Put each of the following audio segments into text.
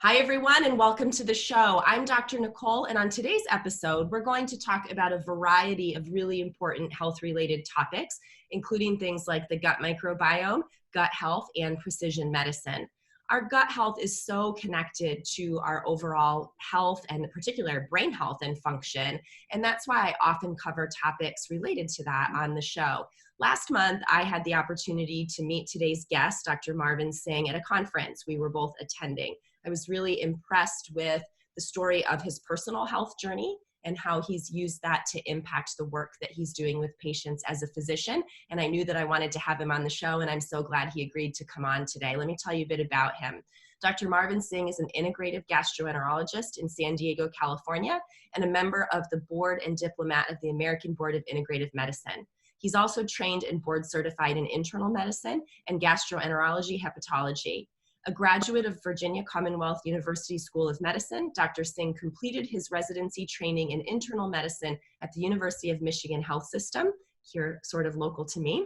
Hi, everyone, and welcome to the show. I'm Dr. Nicole, and on today's episode, we're going to talk about a variety of really important health-related topics, including things like the gut microbiome, gut health, and precision medicine. Our gut health is so connected to our overall health and in particular brain health and function, and that's why I often cover topics related to that on the show. Last month, I had the opportunity to meet today's guest, Dr. Marvin Singh, at a conference we were both attending. I was really impressed with the story of his personal health journey and how he's used that to impact the work that he's doing with patients as a physician. And I knew that I wanted to have him on the show, and I'm so glad he agreed to come on today. Let me tell you a bit about him. Dr. Marvin Singh is an integrative gastroenterologist in San Diego, California, and a member of the Board and Diplomate of the American Board of Integrative Medicine. He's also trained and board certified in internal medicine and gastroenterology hepatology. A graduate of Virginia Commonwealth University School of Medicine, Dr. Singh completed his residency training in internal medicine at the University of Michigan Health System, here sort of local to me,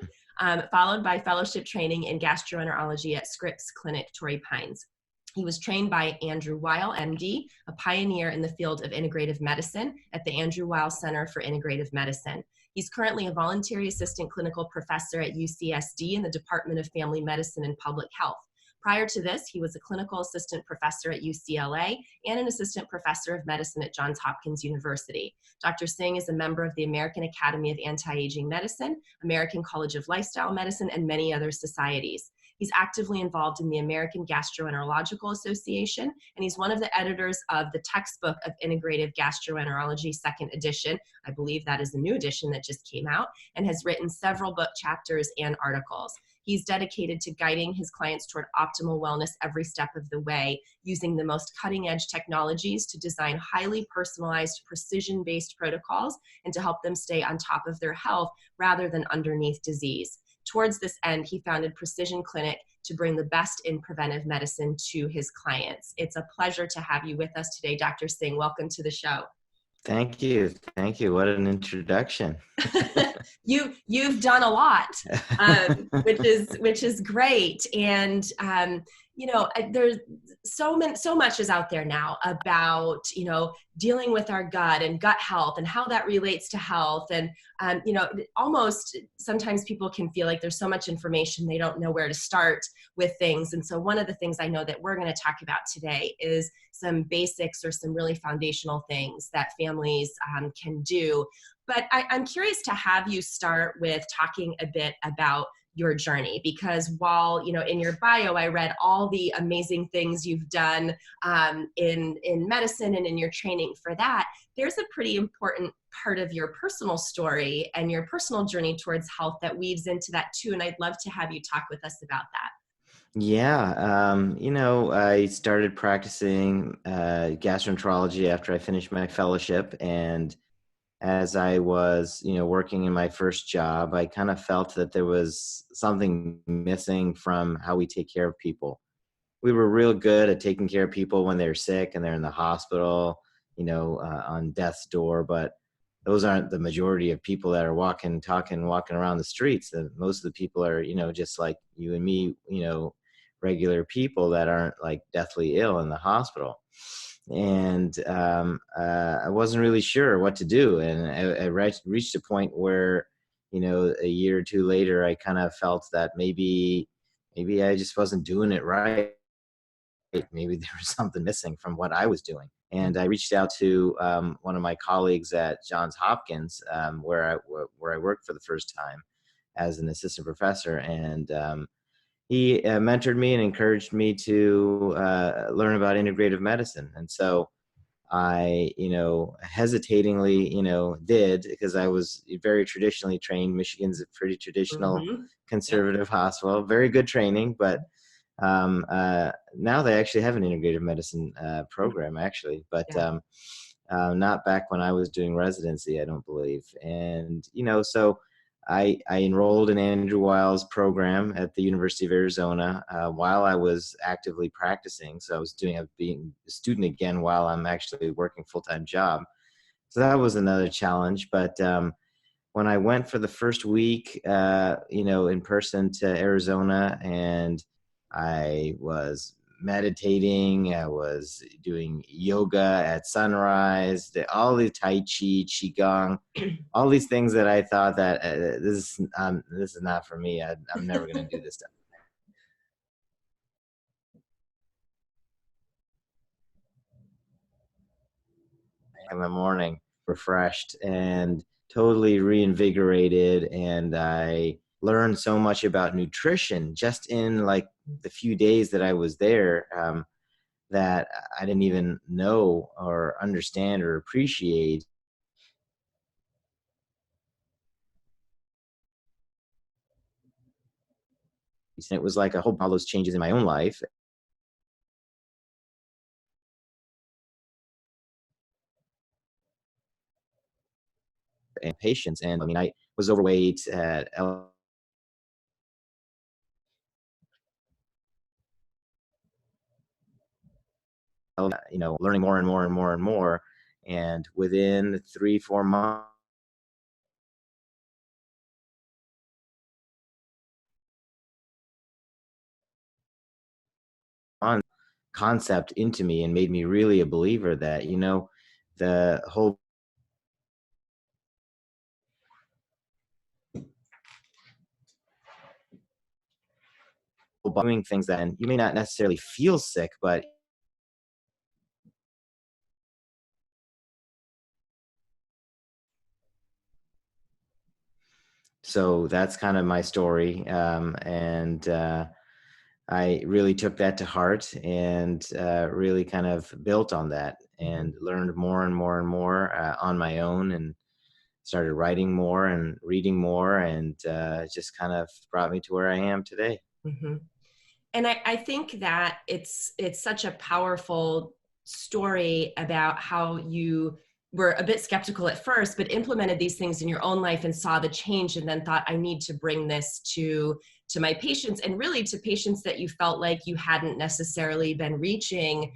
followed by fellowship training in gastroenterology at Scripps Clinic, Torrey Pines. He was trained by Andrew Weil, MD, a pioneer in the field of integrative medicine at the Andrew Weil Center for Integrative Medicine. He's currently a voluntary assistant clinical professor at UCSD in the Department of Family Medicine and Public Health. Prior to this, he was a clinical assistant professor at UCLA and an assistant professor of medicine at Johns Hopkins University. Dr. Singh is a member of the American Academy of Anti-Aging Medicine, American College of Lifestyle Medicine, and many other societies. He's actively involved in the American Gastroenterological Association, and he's one of the editors of the textbook of Integrative Gastroenterology, second edition. I believe that is a new edition that just came out, and has written several book chapters and articles. He's dedicated to guiding his clients toward optimal wellness every step of the way, using the most cutting-edge technologies to design highly personalized, precision-based protocols and to help them stay on top of their health rather than underneath disease. Towards this end, he founded Precisione Clinic to bring the best in preventive medicine to his clients. It's a pleasure to have you with us today, Dr. Singh. Welcome to the show. Thank you. Thank you. What an introduction. You've done a lot, which is great. And there's so much is out there now about dealing with our gut and gut health and how that relates to health. And almost sometimes people can feel like there's so much information they don't know where to start with things. And so one of the things I know that we're going to talk about today is some basics or some really foundational things that families can do. But I'm curious to have you start with talking a bit about your journey, because while, in your bio, I read all the amazing things you've done in medicine and in your training for that, there's a pretty important part of your personal story and your personal journey towards health that weaves into that too. And I'd love to have you talk with us about that. Yeah. I started practicing gastroenterology after I finished my fellowship. And as I was, working in my first job, I kind of felt that there was something missing from how we take care of people. We were real good at taking care of people when they're sick and they're in the hospital, on death's door. But those aren't the majority of people that are walking around the streets. Most of the people are, just like you and me, regular people that aren't like deathly ill in the hospital. And I wasn't really sure what to do. And I reached a point where, a year or two later, I kind of felt that maybe I just wasn't doing it right. Maybe there was something missing from what I was doing. And I reached out to one of my colleagues at Johns Hopkins, where I worked for the first time as an assistant professor. And he mentored me and encouraged me to learn about integrative medicine. And so I, hesitatingly, did, because I was very traditionally trained. Michigan's a pretty traditional conservative hospital, very good training, but now they actually have an integrative medicine program, actually, but not back when I was doing residency, I don't believe. And, so I enrolled in Andrew Weil's program at the University of Arizona while I was actively practicing. So I was being a student again while I'm actually working full-time job. So that was another challenge. But when I went for the first week, in person to Arizona, and I was meditating. I was doing yoga at sunrise, all the Tai Chi, Qigong, all these things that I thought that this is not for me. I'm never going to do this stuff in the morning, refreshed and totally reinvigorated. And I learned so much about nutrition just in like the few days that I was there, that I didn't even know or understand or appreciate. It was like all those changes in my own life and patience. And I mean, I was overweight at, learning more and more and more and more. And within 3, 4 months, concept into me and made me really a believer that, the whole doing things that, and you may not necessarily feel sick, but so that's kind of my story. And I really took that to heart and really kind of built on that and learned more and more and more on my own, and started writing more and reading more, and just kind of brought me to where I am today. Mm-hmm. And I think that it's such a powerful story about how you were a bit skeptical at first, but implemented these things in your own life and saw the change, and then thought, I need to bring this to my patients, and really to patients that you felt like you hadn't necessarily been reaching,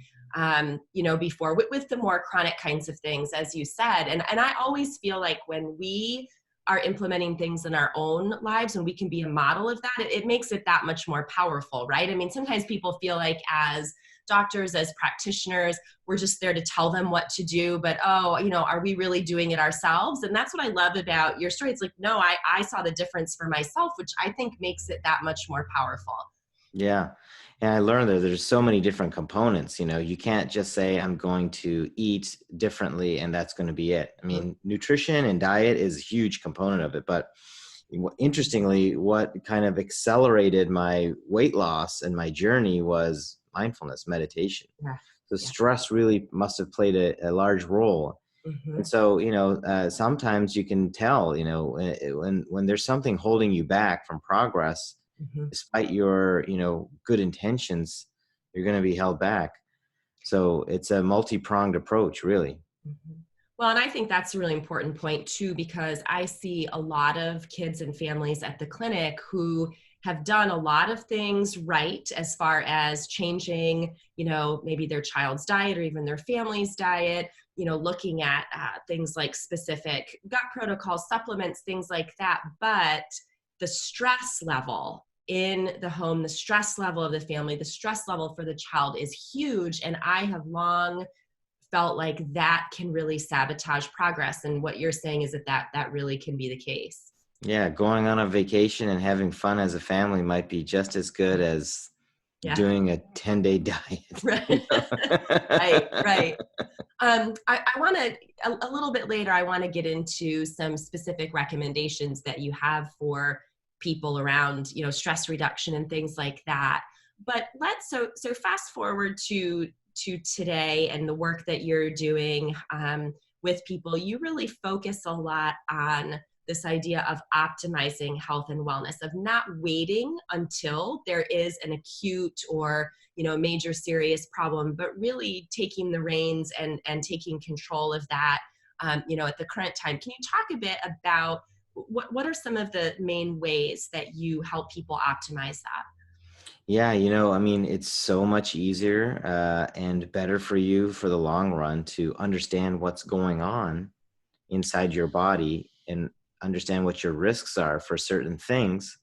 before with the more chronic kinds of things, as you said. And I always feel like when we are implementing things in our own lives, and we can be a model of that, it makes it that much more powerful, right? I mean, sometimes people feel like as doctors, as practitioners, we're just there to tell them what to do, but are we really doing it ourselves? And that's what I love about your story. It's like, no, I saw the difference for myself, which I think makes it that much more powerful. Yeah. And I learned that there's so many different components. You can't just say, I'm going to eat differently and that's going to be it. I mean, nutrition and diet is a huge component of it. But interestingly, what kind of accelerated my weight loss and my journey was mindfulness, meditation. Yeah. So stress really must have played a large role. Mm-hmm. And so, sometimes you can tell, when there's something holding you back from progress, Mm-hmm. despite your, good intentions, you're going to be held back. So it's a multi-pronged approach, really. Mm-hmm. Well, and I think that's a really important point too, because I see a lot of kids and families at the clinic who have done a lot of things right as far as changing, maybe their child's diet or even their family's diet, looking at things like specific gut protocols, supplements, things like that. But the stress level in the home, the stress level of the family, the stress level for the child is huge. And I have long felt like that can really sabotage progress. And what you're saying is that really can be the case. Yeah, going on a vacation and having fun as a family might be just as good as doing a 10-day diet. Right. Right. I want to, a little bit later, I want to get into some specific recommendations that you have for people around, stress reduction and things like that. But so fast forward to today and the work that you're doing with people. You really focus a lot on this idea of optimizing health and wellness, of not waiting until there is an acute or major serious problem, but really taking the reins and taking control of that at the current time. Can you talk a bit about what are some of the main ways that you help people optimize that? Yeah, I mean, it's so much easier and better for you for the long run to understand what's going on inside your body and understand what your risks are for certain things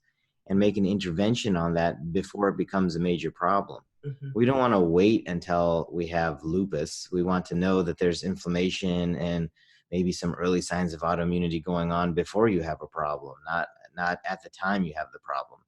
and make an intervention on that before it becomes a major problem. Mhm. We don't want to wait until we have lupus. We want to know that there's inflammation and maybe some early signs of autoimmunity going on before you have a problem, not at the time you have the problem.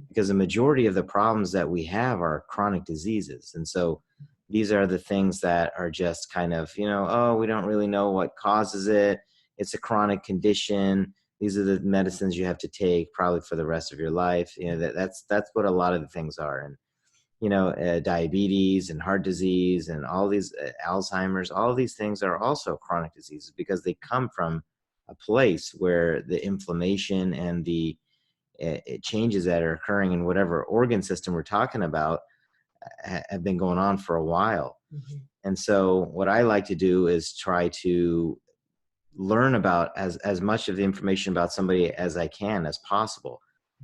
Because the majority of the problems that we have are chronic diseases. And so these are the things that are just kind of, oh, we don't really know what causes it. It's a chronic condition. These are the medicines you have to take probably for the rest of your life. That's what a lot of the things are. And diabetes and heart disease and all these Alzheimer's, all these things are also chronic diseases because they come from a place where the inflammation and the changes that are occurring in whatever organ system we're talking about have been going on for a while. Mhm. And so what I like to do is try to learn about as much of the information about somebody as I can as possible,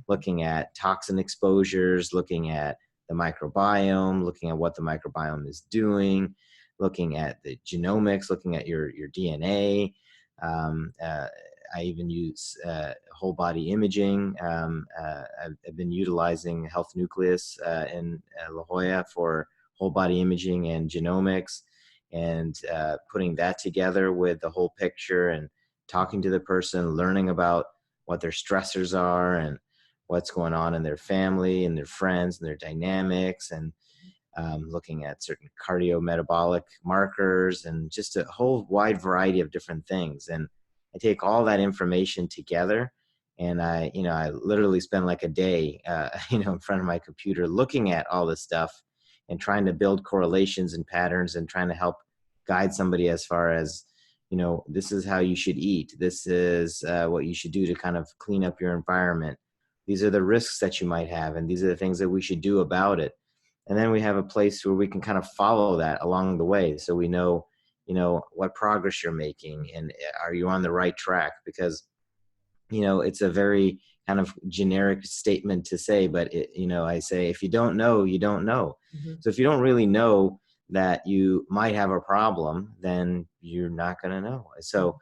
looking at toxin exposures, looking at the microbiome, looking at what the microbiome is doing, looking at the genomics, looking at your DNA. Um, uh, I even use whole body imaging. I've been utilizing Health Nucleus in La Jolla for whole body imaging and genomics, and putting that together with the whole picture and talking to the person, learning about what their stressors are and what's going on in their family and their friends and their dynamics, and looking at certain cardiometabolic markers and just a whole wide variety of different things. And I take all that information together, and I literally spend like a day, in front of my computer looking at all this stuff and trying to build correlations and patterns and trying to help guide somebody as far as, this is how you should eat. This is what you should do to kind of clean up your environment. These are the risks that you might have, and these are the things that we should do about it. And then we have a place where we can kind of follow that along the way. So we know, what progress you're making and are you on the right track? Because, it's a very kind of generic statement to say, but I say, if you don't know, you don't know. Mhm. So if you don't really know that you might have a problem, then you're not going to know. So,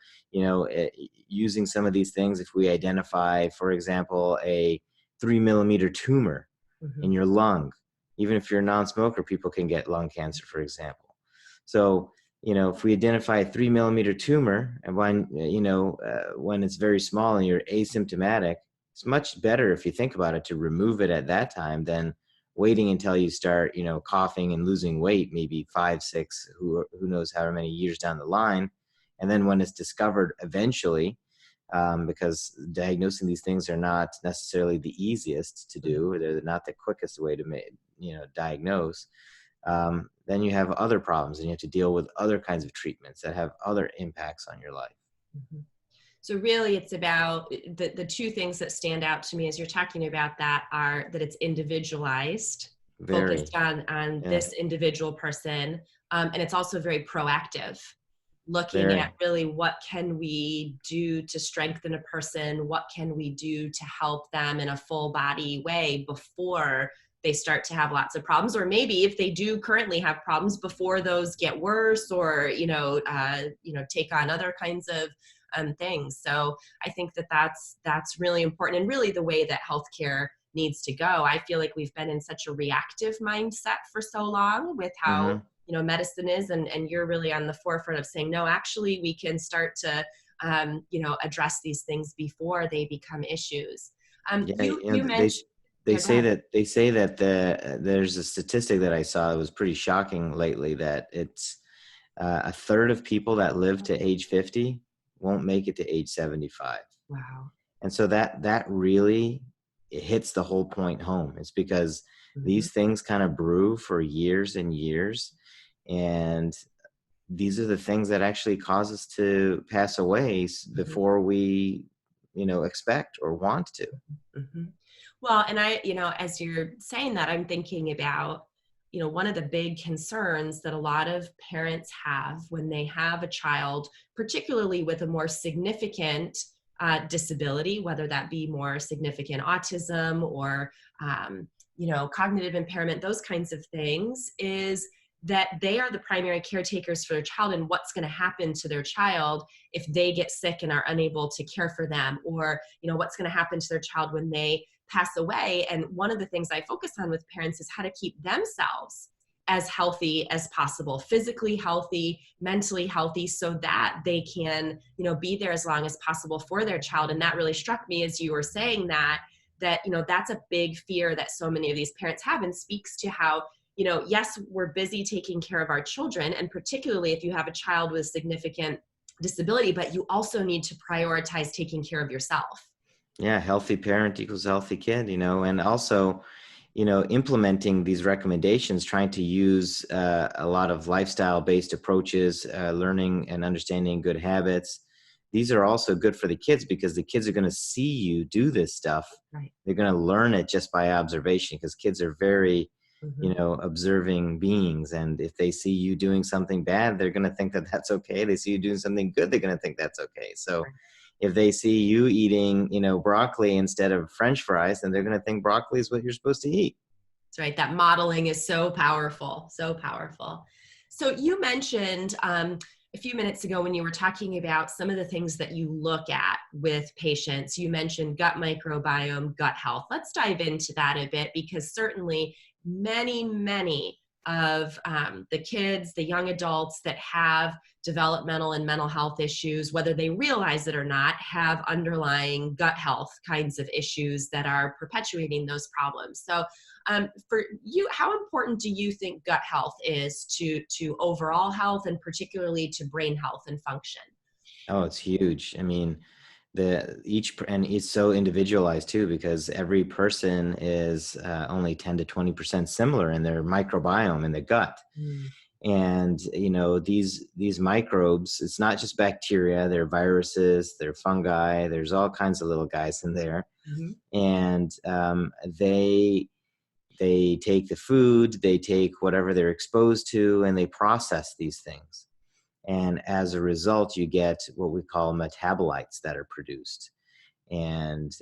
using some of these things, if we identify, for example, a 3 millimeter tumor in Mhm. your lung, even if you're a non-smoker, people can get lung cancer, for example. So, if we identify a 3 millimeter tumor, and when it's very small and you're asymptomatic, it's much better, if you think about it, to remove it at that time than waiting until you start, coughing and losing weight, maybe 5, 6, who knows how many years down the line. And then when it's discovered eventually, because diagnosing these things are not necessarily the easiest to do, they're not the quickest way to diagnose. Then you have other problems and you have to deal with other kinds of treatments that have other impacts on your life. Mhm. So really it's about the two things that stand out to me as you're talking about that are that it's individualized, focused Very, on yeah, this individual person. And it's also very proactive, looking at very. really what can we do to strengthen a person, what can we do to help them in a full body way before they start to have lots of problems, or maybe if they do currently have problems, before those get worse, or take on other kinds of things. So I think that that's really important, and really the way that healthcare needs to go. I feel like we've been in such a reactive mindset for so long with how Hmm. medicine is, and you're really on the forefront of saying, no, actually we can start to address these things before they become issues. Yeah, You they mentioned, they yeah, go say ahead. that there's a statistic that I saw that was pretty shocking lately, that it's a third of people that live to age 50 won't make it to age 75. Wow. And so that really, it hits the whole point home. It's because Mhm. these things kind of brew for years and years, and these are the things that actually cause us to pass away Mhm. before we expect or want to. Mhm. Well, and as you're saying that, I'm thinking about, one of the big concerns that a lot of parents have when they have a child, particularly with a more significant disability, whether that be more significant autism or, cognitive impairment, those kinds of things, is that they are the primary caretakers for their child, and what's going to happen to their child if they get sick and are unable to care for them, or what's going to happen to their child when they pass away. And one of the things I focus on with parents is how to keep themselves as healthy as possible, physically healthy, mentally healthy, so that they can, be there as long as possible for their child. And that really struck me as you were saying that, that's a big fear that so many of these parents have, and speaks to how, yes, we're busy taking care of our children, and particularly if you have a child with significant disability, but you also need to prioritize taking care of yourself. Yeah, healthy parent equals healthy kid, and also, implementing these recommendations, trying to use a lot of lifestyle-based approaches, learning and understanding good habits. These are also good for the kids because the kids are going to see you do this stuff. Right. They're going to learn it just by observation, because kids are very, observing beings. And if they see you doing something bad, they're going to think that that's okay. They see you doing something good, they're going to think that's okay. So Right. if they see you eating, broccoli instead of French fries, then they're going to think broccoli is what you're supposed to eat. That's right. That modeling is so powerful, so powerful. So you mentioned a few minutes ago when you were talking about some of the things that you look at with patients, you mentioned gut microbiome, gut health. Let's dive into that a bit, because certainly many of the kids, the young adults that have developmental and mental health issues, whether they realize it or not, have underlying gut health kinds of issues that are perpetuating those problems. So for you, how important do you think gut health is to overall health, and particularly to brain health and function? Oh, it's huge. I mean, and it's so individualized too, because every person is only 10 to 20% similar in their microbiome in the gut. Mm. And these microbes, it's not just bacteria, they're viruses, they're fungi, there's all kinds of little guys in there. Mm-hmm. And they take the food, they take whatever they're exposed to, and they process these things. And as a result, you get what we call metabolites that are produced. And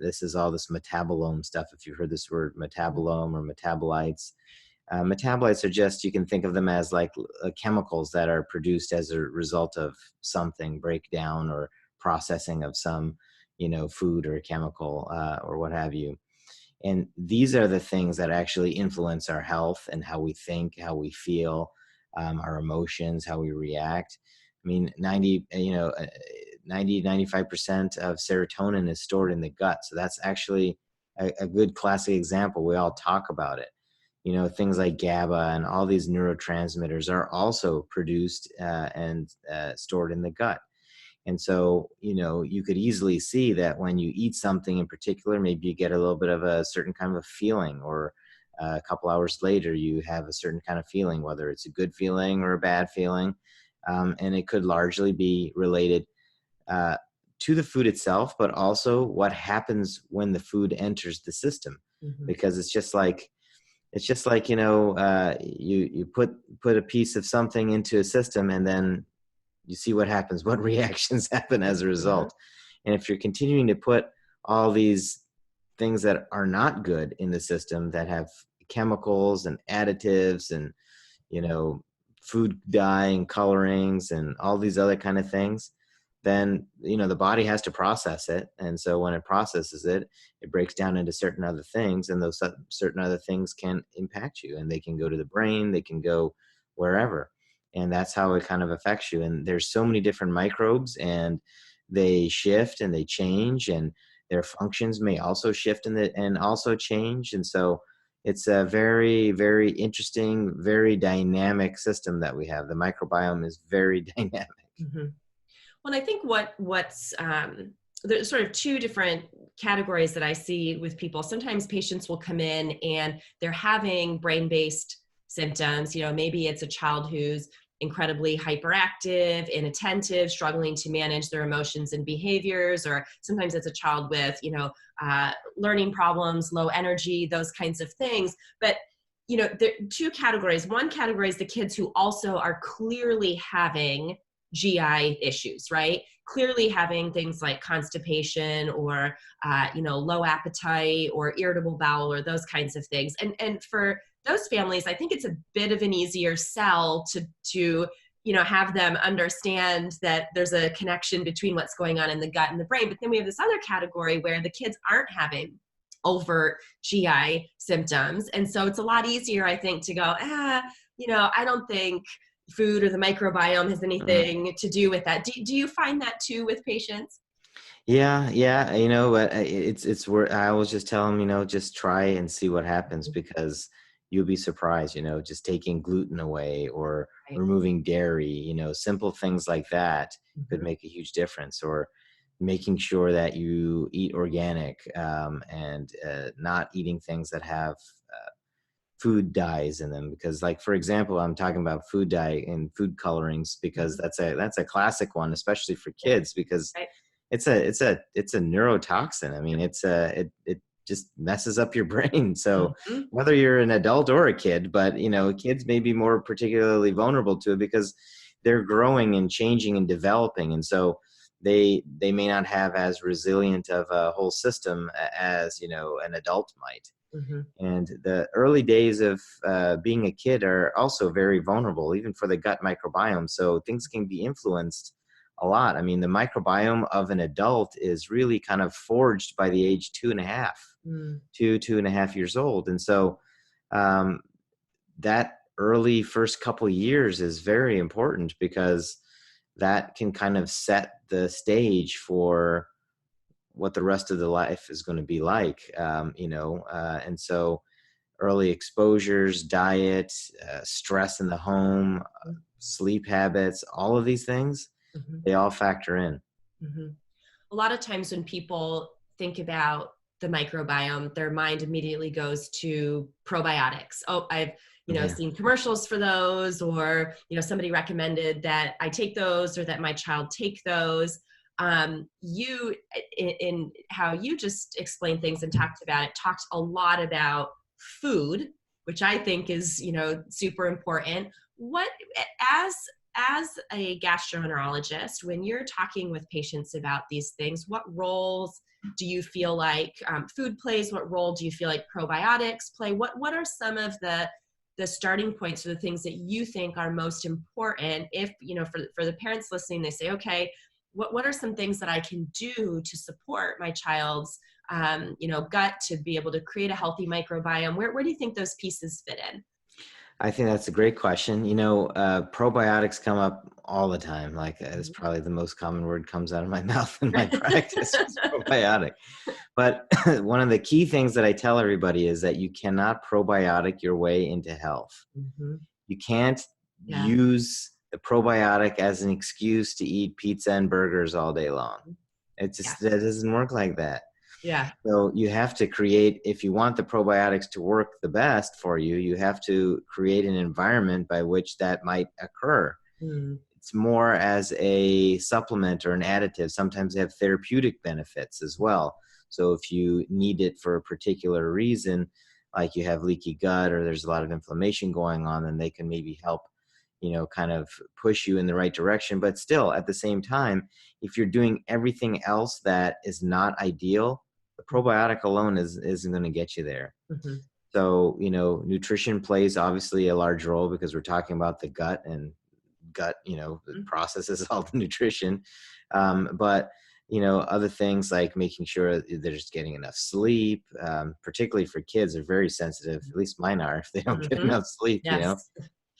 this is all this metabolome stuff. If you've heard this word metabolome or metabolites, metabolites are just, you can think of them as like chemicals that are produced as a result of something breakdown or processing of some, food or chemical or what have you. And these are the things that actually influence our health and how we think, how we feel, our emotions, how we react. I mean, 95% of serotonin is stored in the gut. So that's actually a good classic example. We all talk about it. Things like GABA and all these neurotransmitters are also produced and stored in the gut. And so, you could easily see that when you eat something in particular, maybe you get a little bit of a certain kind of a feeling, or a couple hours later, you have a certain kind of feeling, whether it's a good feeling or a bad feeling. And it could largely be related to the food itself, but also what happens when the food enters the system. Mm-hmm. Because it's just like, you put a piece of something into a system, and then you see what happens, what reactions happen as a result. And if you're continuing to put all these things that are not good in the system, that have chemicals and additives and, food dye and colorings and all these other kind of things, then, the body has to process it. And so when it processes it, it breaks down into certain other things, and those certain other things can impact you, and they can go to the brain, they can go wherever. And that's how it kind of affects you. And there's so many different microbes, and they shift and they change, and their functions may also shift and also change. And so it's a very, very interesting, very dynamic system that we have. The microbiome is very dynamic. Mm-hmm. Well, I think what's there's sort of two different categories that I see with people. Sometimes patients will come in and they're having brain-based symptoms. Maybe it's a child who's incredibly hyperactive, inattentive, struggling to manage their emotions and behaviors, or sometimes it's a child with, learning problems, low energy, those kinds of things. But, there are two categories. One category is the kids who also are clearly having GI issues, right? Clearly having things like constipation or, low appetite or irritable bowel or those kinds of things. And for those families, I think it's a bit of an easier sell to have them understand that there's a connection between what's going on in the gut and the brain. But then we have this other category where the kids aren't having overt GI symptoms. And so it's a lot easier, I think, to go, I don't think food or the microbiome has Mhm. anything to do with that. Do you find that too with patients? Yeah, yeah, but it's where I always just tell them, just try and see what happens because you'll be surprised, just taking gluten away or Right. removing dairy, simple things like that could Mhm. make a huge difference. Or making sure that you eat organic and not eating things that have food dyes in them. Because, like, for example, I'm talking about food dye and food colorings because Mhm. that's a classic one, especially for Yep. kids, because Right. it's a neurotoxin. I mean, Yep. it just messes up your brain. So Mhm. whether you're an adult or a kid, but kids may be more particularly vulnerable to it because they're growing and changing and developing, and so they may not have as resilient of a whole system as an adult might. Mhm. And the early days of being a kid are also very vulnerable, even for the gut microbiome. So things can be influenced a lot. I mean, the microbiome of an adult is really kind of forged by the age 2.5, Mm. 2.5 years old. And so um, that early first couple years is very important because that can kind of set the stage for what the rest of the life is going to be like, and so early exposures, diet, stress in the home, sleep habits, all of these things, Mhm. they all factor in. Mhm. A lot of times when people think about the microbiome, their mind immediately goes to probiotics. Oh, I've Yeah. seen commercials for those, or somebody recommended that I take those or that my child take those. You in how you just explained things and talked about it, talked a lot about food, which I think is super important. What as as a gastroenterologist, when you're talking with patients about these things, what roles do you feel like food plays? What role do you feel like probiotics play? What are some of the starting points or the things that you think are most important? If for the parents listening, they say, okay, what are some things that I can do to support my child's gut to be able to create a healthy microbiome? Where do you think those pieces fit in? I think that's a great question. Probiotics come up all the time. Like, it's probably the most common word comes out of my mouth in my practice is probiotic. But one of the key things that I tell everybody is that you cannot probiotic your way into health. Mhm. You can't Yeah. use the probiotic as an excuse to eat pizza and burgers all day long. Yeah. That doesn't work like that. Yeah. So you have to create, if you want the probiotics to work the best for you, you have to create an environment by which that might occur. Mm. It's more as a supplement or an additive. Sometimes they have therapeutic benefits as well. So if you need it for a particular reason, like you have leaky gut or there's a lot of inflammation going on, then they can maybe help, kind of push you in the right direction. But still, at the same time, if you're doing everything else that is not ideal, the probiotic alone isn't going to get you there. Mhm. So, nutrition plays obviously a large role because we're talking about the gut, and gut, Mhm. processes all the nutrition. But other things like making sure they're just getting enough sleep, particularly for kids, are very sensitive. At least mine are if they don't get Mhm. enough sleep. Yes.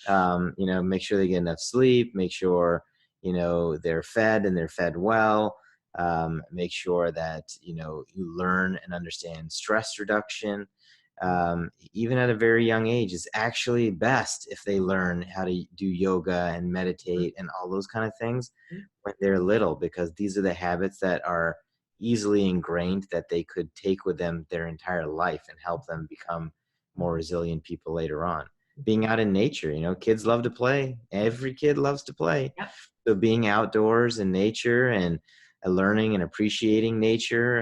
Make sure they get enough sleep. Make sure they're fed and they're fed well. Make sure that you learn and understand stress reduction, even at a very young age. Is actually best if they learn how to do yoga and meditate and all those kind of things Mhm. when they're little, because these are the habits that are easily ingrained that they could take with them their entire life and help them become more resilient people later on. Being out in nature, kids love to play. Every kid loves to play. Yep. So being outdoors in nature and learning and appreciating nature,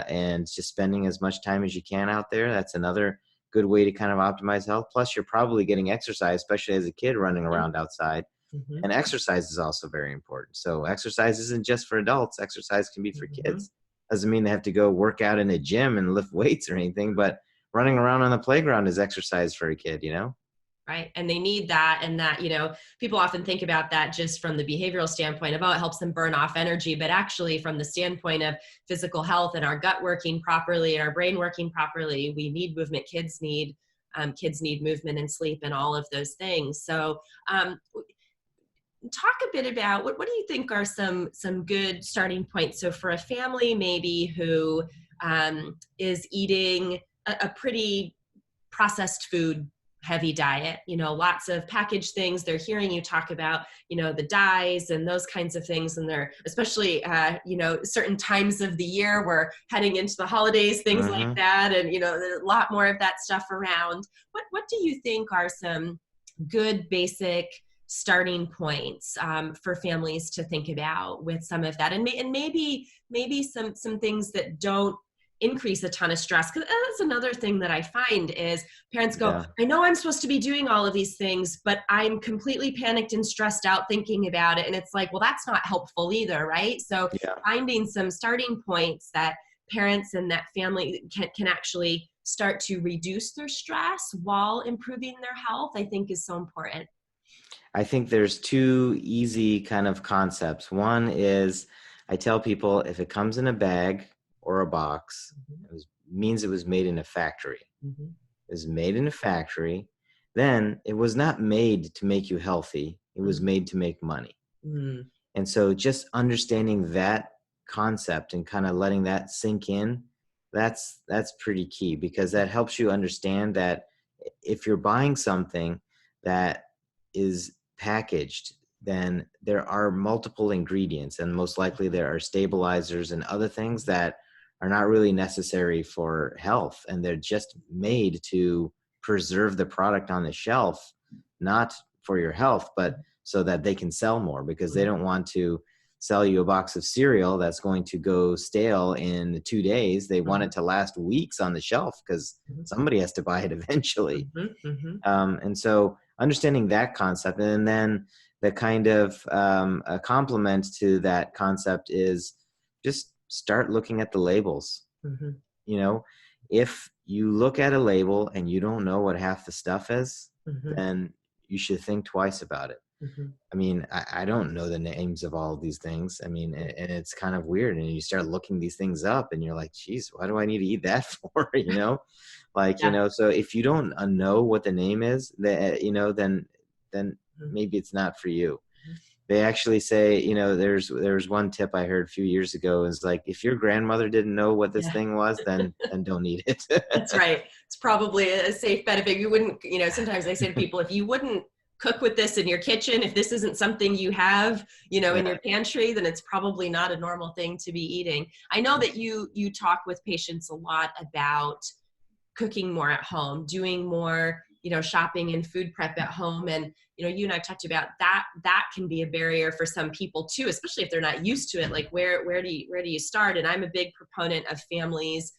and just spending as much time as you can out there, that's another good way to kind of optimize health. Plus, you're probably getting exercise, especially as a kid running Mhm. around outside. Mhm. And exercise is also very important. So exercise isn't just for adults. Exercise can be for Mhm. kids. Doesn't mean they have to go work out in a gym and lift weights or anything, but running around on the playground is exercise for a kid. Right. And they need that. And that, people often think about that just from the behavioral standpoint of, oh, it helps them burn off energy. But actually, from the standpoint of physical health and our gut working properly and our brain working properly, we need movement. Kids need movement and sleep and all of those things. So, talk a bit about what do you think are some good starting points? So for a family maybe who is eating a pretty processed food heavy diet, lots of packaged things. They're hearing you talk about, the dyes and those kinds of things. And they're especially, certain times of the year, we're heading into the holidays, things like Mm-hmm. that. And, there's a lot more of that stuff around. What do you think are some good basic starting points for families to think about with some of that, and maybe some things that don't increase a ton of stress? Because that's another thing that I find is parents go, Yeah. I know I'm supposed to be doing all of these things, but I'm completely panicked and stressed out thinking about it. And it's like, well, that's not helpful either, right? So Yeah. finding some starting points that parents and that family can actually start to reduce their stress while improving their health, I think is so important. I think there's two easy kind of concepts. One is I tell people if it comes in a bag or a box, means it was made in a factory. Mm-hmm. It was made in a factory. Then it was not made to make you healthy. It was made to make money. Mm-hmm. And so just understanding that concept and kind of letting that sink in, that's pretty key, because that helps you understand that if you're buying something that is packaged, then there are multiple ingredients, and most likely there are stabilizers and other things that are not really necessary for health, and they're just made to preserve the product on the shelf, not for your health, but so that they can sell more, because they don't want to sell you a box of cereal that's going to go stale in 2 days. They want it to last weeks on the shelf because somebody has to buy it eventually. And so understanding that concept, and then the kind of a complement to that concept is just start looking at the labels. You know, if you look at a label and you don't know what half the stuff is, then you should think twice about it. I mean, I don't know the names of all of these things. I mean, and it's kind of weird. And you start looking these things up and you're like, geez, why do I need to eat that for? Like, Yeah. so if you don't know what the name is, then maybe it's not for you. They actually say, there's one tip I heard a few years ago is like, if your grandmother didn't know what this Yeah. thing was, then don't eat it. That's right. It's probably a safe bet. If you wouldn't, sometimes I say to people, if you wouldn't cook with this in your kitchen, if this isn't something you have, in Yeah. your pantry, then it's probably not a normal thing to be eating. I know that you talk with patients a lot about cooking more at home, doing more, shopping and food prep at home. And, you and I talked about that can be a barrier for some people too, especially if they're not used to it. Like where do you start? And I'm a big proponent of families,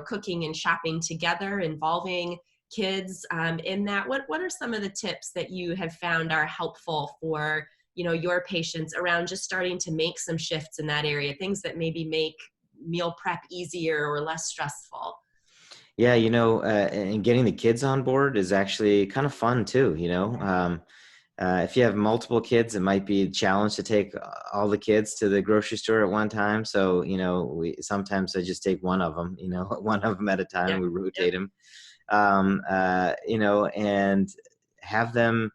cooking and shopping together, involving kids in that. What are some of the tips that you have found are helpful for, your patients around just starting to make some shifts in that area, things that maybe make meal prep easier or less stressful? Yeah, and getting the kids on board is actually kind of fun too. If you have multiple kids, it might be a challenge to take all the kids to the grocery store at one time. So, sometimes I just take one of them, one of them at a time, and we rotate them, and have them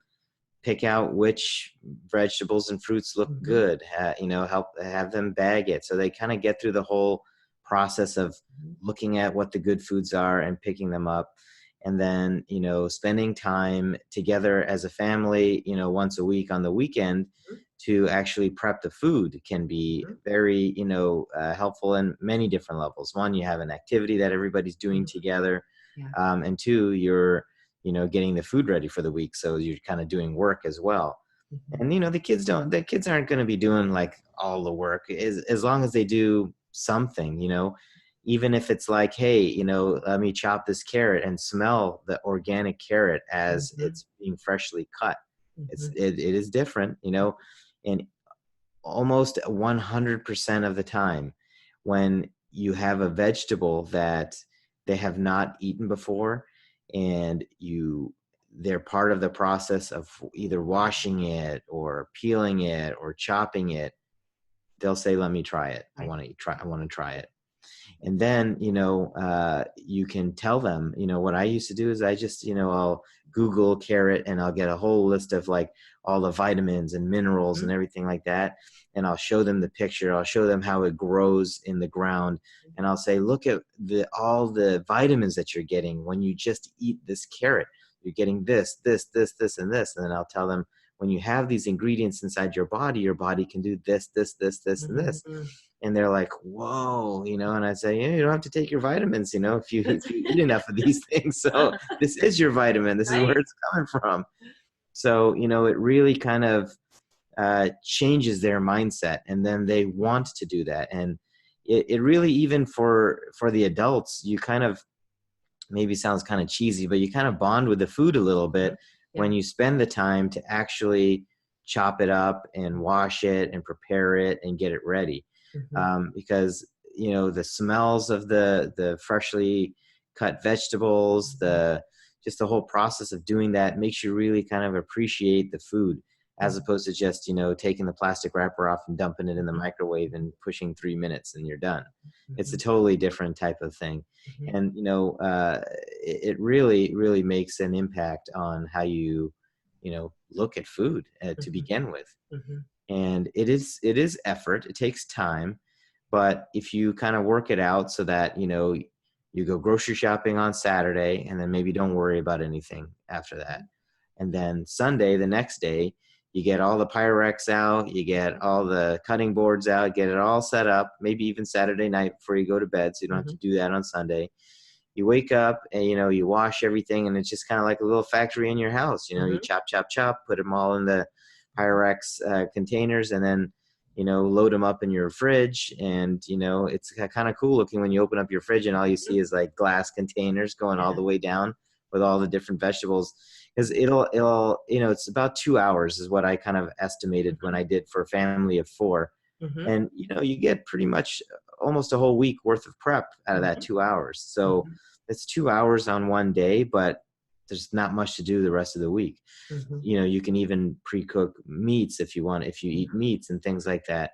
pick out which vegetables and fruits look good, help have them bag it. So they kind of get through the whole process of looking at what the good foods are and picking them up. And then, spending time together as a family, once a week on the weekend to actually prep the food can be very, helpful in many different levels. One, you have an activity that everybody's doing together. Yeah. And two, you're, getting the food ready for the week. So you're kind of doing work as well. And, the kids aren't going to be doing like all the work as long as they do something, even if it's like, hey, let me chop this carrot and smell the organic carrot as it's being freshly cut. It is different, and almost 100% of the time when you have a vegetable that they have not eaten before and they're part of the process of either washing it or peeling it or chopping it, they'll say, let me try it. I want to try it. And then, you can tell them, what I used to do is I just, I'll Google carrot and I'll get a whole list of like all the vitamins and minerals and everything like that. And I'll show them the picture. I'll show them how it grows in the ground. And I'll say, look at all the vitamins that you're getting when you just eat this carrot. You're getting this, this, this, this, and this. And then I'll tell them, when you have these ingredients inside your body can do this, this, this, this, and this. And they're like, whoa, and I say, you don't have to take your vitamins, if you eat enough of these things. So this is your vitamin. This is where it's coming from. So, it really kind of changes their mindset, and then they want to do that. And it really, even for the adults, you kind of, maybe sounds kind of cheesy, but you kind of bond with the food a little bit when you spend the time to actually chop it up and wash it and prepare it and get it ready. Because, the smells of the freshly cut vegetables, just the whole process of doing that makes you really kind of appreciate the food, as opposed to just, taking the plastic wrapper off and dumping it in the microwave and pushing 3 minutes and you're done. It's a totally different type of thing. And, it really, really makes an impact on how you, look at food to begin with. And it is effort. It takes time. But if you kind of work it out so that, you go grocery shopping on Saturday and then maybe don't worry about anything after that. And then Sunday, the next day, you get all the Pyrex out, you get all the cutting boards out, get it all set up, maybe even Saturday night before you go to bed, so you don't have to do that on Sunday. You wake up and, you wash everything, and it's just kind of like a little factory in your house. You chop, chop, chop, put them all in the Pyrex containers, and then, load them up in your fridge. And, it's kind of cool looking when you open up your fridge and all you see is like glass containers going all the way down with all the different vegetables. Because it'll, it's about 2 hours is what I kind of estimated when I did for a family of 4. And, you get pretty much almost a whole week worth of prep out of that 2 hours. So it's 2 hours on one day, but there's not much to do the rest of the week. You can even pre-cook meats if you want, if you eat meats and things like that.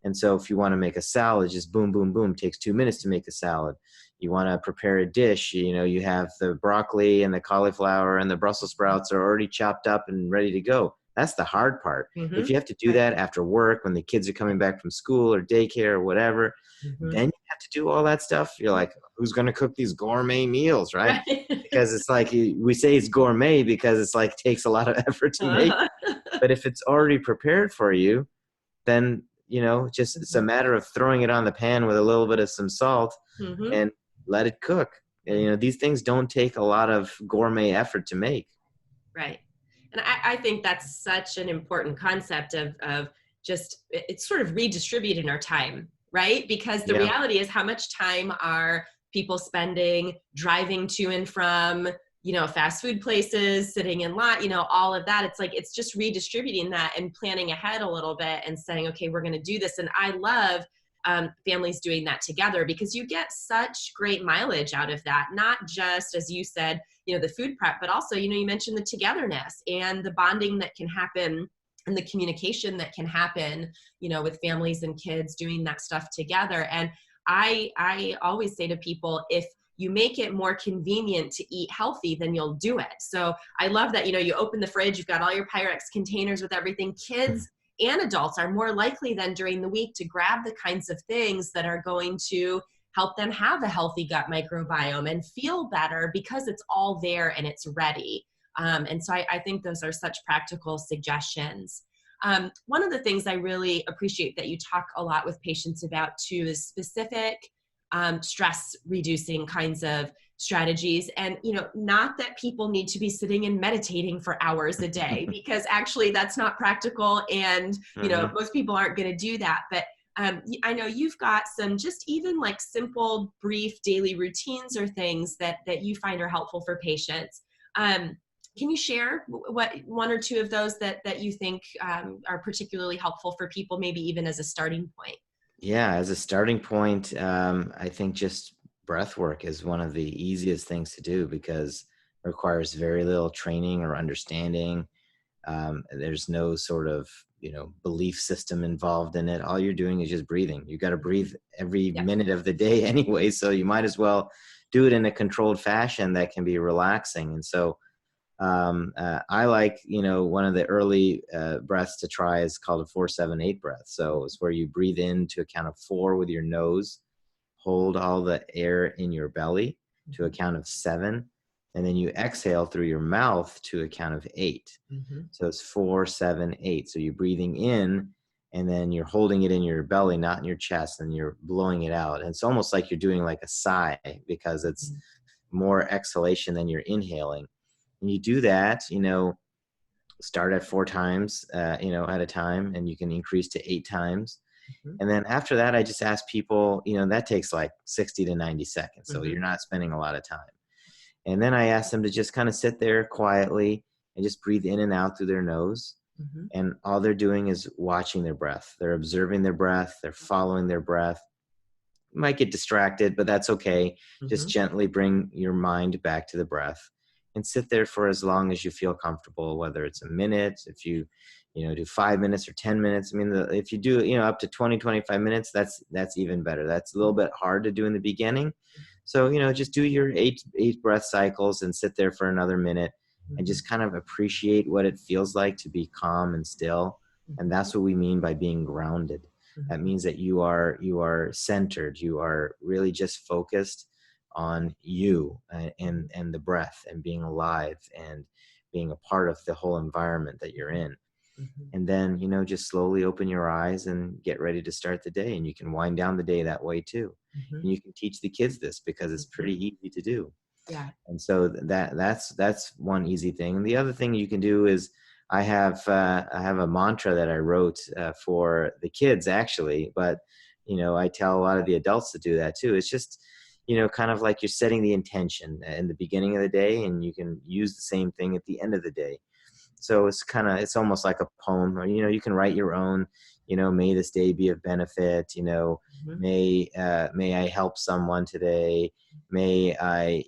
And so if you want to make a salad, just boom, boom, boom, takes 2 minutes to make a salad. You want to prepare a dish, you have the broccoli and the cauliflower and the Brussels sprouts are already chopped up and ready to go. That's the hard part. If you have to do that after work, when the kids are coming back from school or daycare or whatever, then you have to do all that stuff. You're like, who's going to cook these gourmet meals, right? Because it's like, we say it's gourmet because it's like takes a lot of effort to make. But if it's already prepared for you, then, just it's a matter of throwing it on the pan with a little bit of some salt and let it cook. And, these things don't take a lot of gourmet effort to make. Right. And I think that's such an important concept of just, it's sort of redistributing our time, right? Because the reality is, how much time are people spending driving to and from, fast food places, sitting in line, all of that. It's like, it's just redistributing that and planning ahead a little bit and saying, okay, we're going to do this. And I love families doing that together, because you get such great mileage out of that. Not just, as you said, the food prep, but also, you mentioned the togetherness and the bonding that can happen and the communication that can happen, with families and kids doing that stuff together. And I always say to people, if you make it more convenient to eat healthy, then you'll do it. So I love that, you open the fridge, you've got all your Pyrex containers with everything. Kids and adults are more likely than during the week to grab the kinds of things that are going to help them have a healthy gut microbiome and feel better, because it's all there and it's ready. And so I think those are such practical suggestions. One of the things I really appreciate that you talk a lot with patients about too is specific stress reducing kinds of strategies. And, not that people need to be sitting and meditating for hours a day, because actually that's not practical. And, most people aren't going to do that. But I know you've got some just even like simple, brief daily routines or things that you find are helpful for patients. Can you share what one or two of those that you think are particularly helpful for people, maybe even as a starting point? Yeah, as a starting point, I think just breath work is one of the easiest things to do, because requires very little training or understanding. There's no sort of, belief system involved in it. All you're doing is just breathing. You got to breathe every Yep. minute of the day anyway, so you might as well do it in a controlled fashion that can be relaxing. And so I like, one of the early breaths to try is called a 4-7-8 breath. So it's where you breathe in to a count of 4 with your nose, hold all the air in your belly to a count of 7, and then you exhale through your mouth to a count of 8. Mm-hmm. So it's 4-7-8. So you're breathing in, and then you're holding it in your belly, not in your chest, and you're blowing it out. And it's almost like you're doing like a sigh, because it's more exhalation than you're inhaling. And you do that, start at 4 times, at a time, and you can increase to 8 times. Mm-hmm. And then after that, I just ask people, that takes like 60 to 90 seconds. So Mm-hmm. you're not spending a lot of time. And then I ask them to just kind of sit there quietly and just breathe in and out through their nose. Mm-hmm. And all they're doing is watching their breath. They're observing their breath. They're following their breath. You might get distracted, but that's okay. Mm-hmm. Just gently bring your mind back to the breath and sit there for as long as you feel comfortable, whether it's a minute, if you do 5 minutes or 10 minutes. I mean, if you do, up to 20, 25 minutes, that's even better. That's a little bit hard to do in the beginning. So, just do your eight breath cycles and sit there for another minute and just kind of appreciate what it feels like to be calm and still. And that's what we mean by being grounded. That means that you are centered. You are really just focused on you and the breath and being alive and being a part of the whole environment that you're in. Mm-hmm. And then, just slowly open your eyes and get ready to start the day. And you can wind down the day that way too. Mm-hmm. And you can teach the kids this because it's pretty easy to do. Yeah. And so that's one easy thing. And the other thing you can do is I have a mantra that I wrote for the kids actually, but I tell a lot of the adults to do that too. It's just kind of like you're setting the intention in the beginning of the day, and you can use the same thing at the end of the day. So it's almost like a poem, or you can write your own. May this day be of benefit. May I help someone today. May I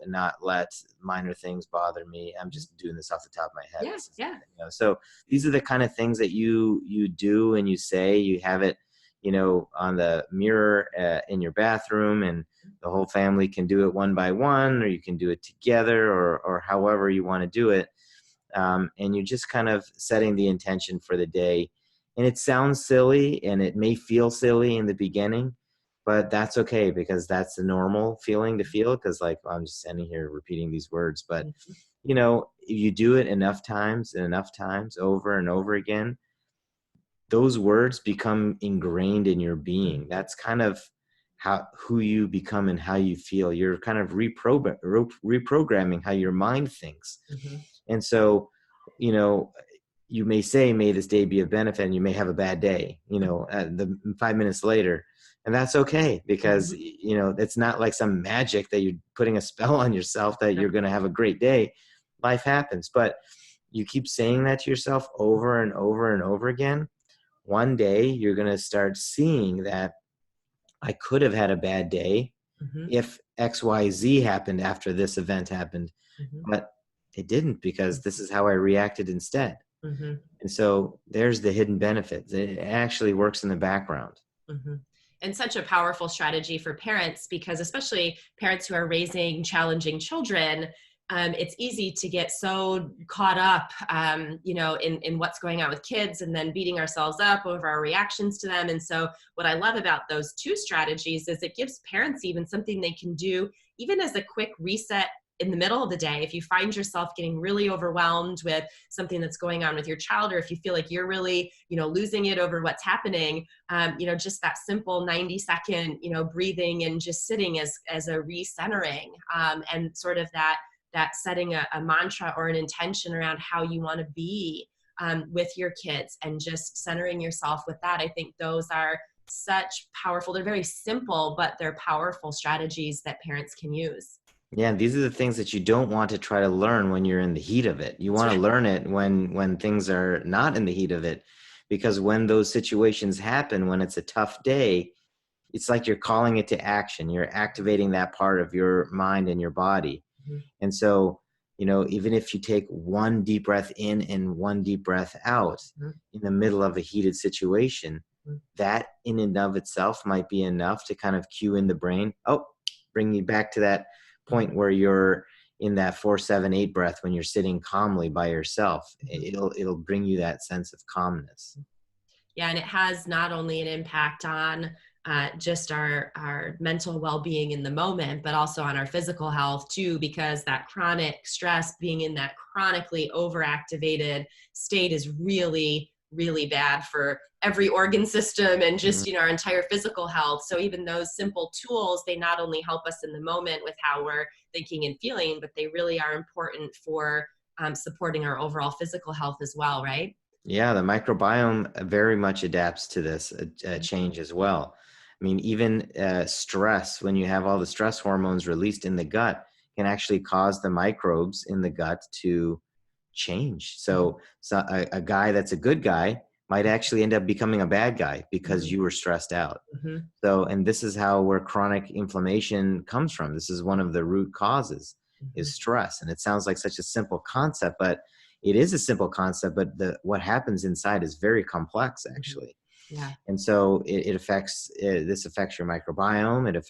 not let minor things bother me. I'm just doing this off the top of my head. Yeah. So these are the kind of things that you do and you say. You have it on the mirror in your bathroom, and the whole family can do it one by one, or you can do it together, or however you want to do it. And you're just kind of setting the intention for the day. And it sounds silly, and it may feel silly in the beginning, but that's okay, because that's the normal feeling to feel, because I'm just standing here repeating these words. But, if you do it enough times over and over again, those words become ingrained in your being. That's kind of who you become and how you feel. You're kind of reprogramming how your mind thinks. Mm-hmm. And so, you may say, may this day be of benefit, and you may have a bad day, the 5 minutes later. And that's okay, because, it's not like some magic that you're putting a spell on yourself that you're going to have a great day. Life happens. But you keep saying that to yourself over and over and over again. One day you're going to start seeing that I could have had a bad day if XYZ happened after this event happened, but it didn't, because this is how I reacted instead. And so there's the hidden benefit. It actually works in the background. And such a powerful strategy for parents, because especially parents who are raising challenging children, it's easy to get so caught up, in what's going on with kids, and then beating ourselves up over our reactions to them. And so what I love about those two strategies is it gives parents even something they can do, even as a quick reset in the middle of the day. If you find yourself getting really overwhelmed with something that's going on with your child, or if you feel like you're really, losing it over what's happening, just that simple 90-second, breathing and just sitting as a recentering, and sort of that setting a mantra or an intention around how you want to be with your kids, and just centering yourself with that. I think those are such powerful, they're very simple, but they're powerful strategies that parents can use. Yeah, these are the things that you don't want to try to learn when you're in the heat of it. You want to learn it when things are not in the heat of it, because when those situations happen, when it's a tough day, it's like you're calling it to action. You're activating that part of your mind and your body. And so even if you take one deep breath in and one deep breath out in the middle of a heated situation, that in and of itself might be enough to kind of cue in the brain. Oh, bring you back to that point where you're in that 4-7-8 breath when you're sitting calmly by yourself. It'll bring you that sense of calmness. Yeah, and it has not only an impact on just our mental well-being in the moment, but also on our physical health too, because that chronic stress, being in that chronically overactivated state, is really, really bad for every organ system and just our entire physical health. So even those simple tools, they not only help us in the moment with how we're thinking and feeling, but they really are important for supporting our overall physical health as well, right? Yeah, the microbiome very much adapts to this change as well. I mean, even stress, when you have all the stress hormones released in the gut, can actually cause the microbes in the gut to change. So a guy that's a good guy might actually end up becoming a bad guy because you were stressed out. So, and this is where chronic inflammation comes from. This is one of the root causes is stress. And it sounds like such a simple concept, but it is a simple concept, but what happens inside is very complex actually. Yeah. And so it affects, this affects your microbiome. If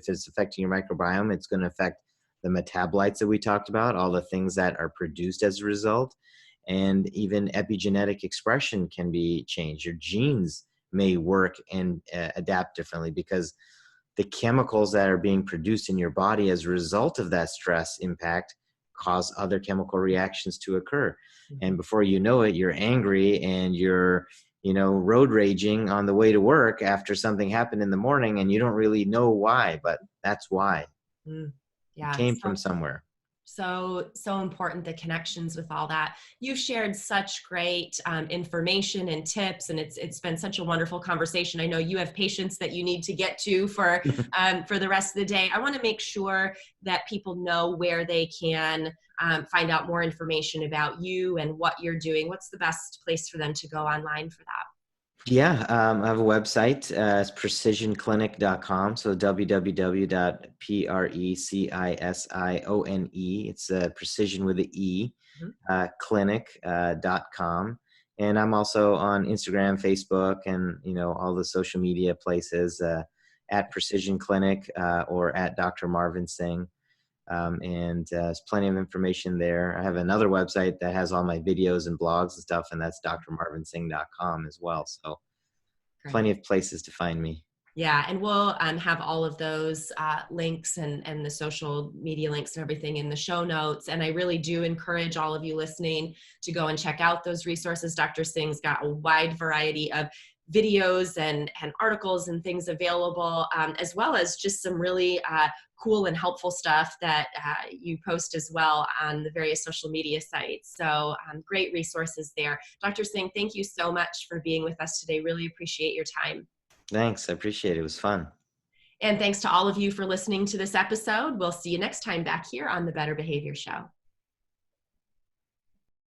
it's affecting your microbiome, it's going to affect the metabolites that we talked about, all the things that are produced as a result. And even epigenetic expression can be changed. Your genes may work and adapt differently because the chemicals that are being produced in your body as a result of that stress impact cause other chemical reactions to occur. And before you know it, you're angry and you're road raging on the way to work after something happened in the morning, and you don't really know why, but that's why. Yeah. It came from somewhere. So important, the connections with all that. You've shared such great information and tips, and it's been such a wonderful conversation. I know you have patients that you need to get to for the rest of the day. I want to make sure that people know where they can find out more information about you and what you're doing. What's the best place for them to go online for that? Yeah, I have a website. It's precisionclinic.com. So www.precision. It's precision with an E, clinic.com. And I'm also on Instagram, Facebook, and all the social media places at Precision Clinic or at Dr. Marvin Singh. And there's plenty of information there. I have another website that has all my videos and blogs and stuff, and that's drmarvinsingh.com as well. So plenty of places to find me. Yeah, and we'll have all of those links and the social media links and everything in the show notes. And I really do encourage all of you listening to go and check out those resources. Dr. Singh's got a wide variety of videos and articles and things available, as well as just some really cool and helpful stuff that you post as well on the various social media sites. So great resources there. Dr. Singh, thank you so much for being with us today. Really appreciate your time. Thanks. I appreciate it. It was fun. And thanks to all of you for listening to this episode. We'll see you next time back here on the Better Behavior Show.